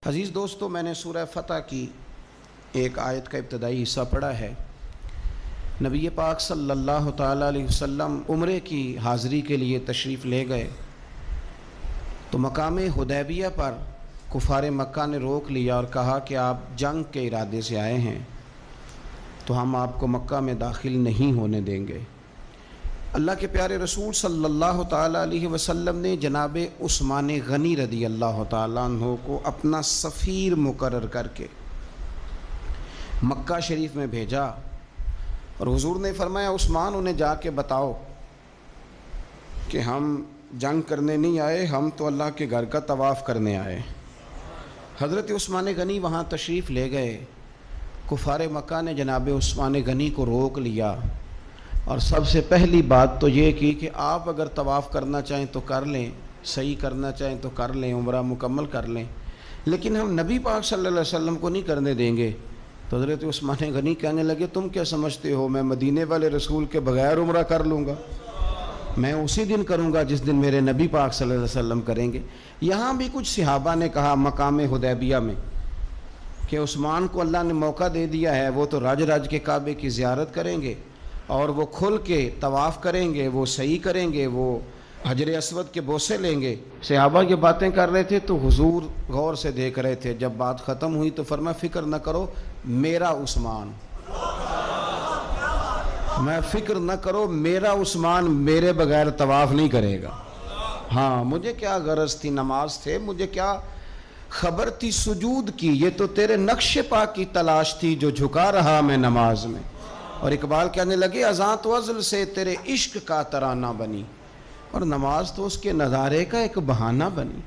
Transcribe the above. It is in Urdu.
عزیز دوستو، میں نے سورہ فتح کی ایک آیت کا ابتدائی حصہ پڑھا ہے۔ نبی پاک صلی اللہ تعالیٰ علیہ وسلم عمرے کی حاضری کے لیے تشریف لے گئے تو مقام حدیبیہ پر کفار مکہ نے روک لیا اور کہا کہ آپ جنگ کے ارادے سے آئے ہیں تو ہم آپ کو مکہ میں داخل نہیں ہونے دیں گے۔ اللہ کے پیارے رسول صلی اللہ تعالیٰ علیہ وسلم نے جناب عثمان غنی رضی اللہ تعالیٰ عنہ کو اپنا سفیر مقرر کر کے مکہ شریف میں بھیجا اور حضور نے فرمایا عثمان انہیں جا کے بتاؤ کہ ہم جنگ کرنے نہیں آئے، ہم تو اللہ کے گھر کا طواف کرنے آئے۔ حضرت عثمان غنی وہاں تشریف لے گئے۔ کفار مکہ نے جناب عثمان غنی کو روک لیا اور سب سے پہلی بات تو یہ کی کہ آپ اگر طواف کرنا چاہیں تو کر لیں، صحیح کرنا چاہیں تو کر لیں، عمرہ مکمل کر لیں، لیکن ہم نبی پاک صلی اللہ علیہ وسلم کو نہیں کرنے دیں گے۔ تو حضرت عثمان غنی کہنے لگے تم کیا سمجھتے ہو میں مدینے والے رسول کے بغیر عمرہ کر لوں گا؟ میں اسی دن کروں گا جس دن میرے نبی پاک صلی اللہ علیہ وسلم کریں گے۔ یہاں بھی کچھ صحابہ نے کہا مقام حدیبیہ میں کہ عثمان کو اللہ نے موقع دے دیا ہے، وہ تو رج رج کے کعبے کی زیارت کریں گے اور وہ کھل کے طواف کریں گے، وہ صحیح کریں گے، وہ حجر اسود کے بوسے لیں گے۔ صحابہ یہ باتیں کر رہے تھے تو حضور غور سے دیکھ رہے تھے۔ جب بات ختم ہوئی تو فرمایا فکر نہ کرو میرا عثمان، میں فکر نہ کرو میرا عثمان میرے بغیر طواف نہیں کرے گا۔ ہاں مجھے کیا غرض تھی نماز سے، مجھے کیا خبر تھی سجود کی، یہ تو تیرے نقش پا کی تلاش تھی جو جھکا رہا میں نماز میں۔ اور اقبال کہنے لگے اذاں تو ازل سے تیرے عشق کا ترانہ بنی، اور نماز تو اس کے نظارے کا ایک بہانہ بنی۔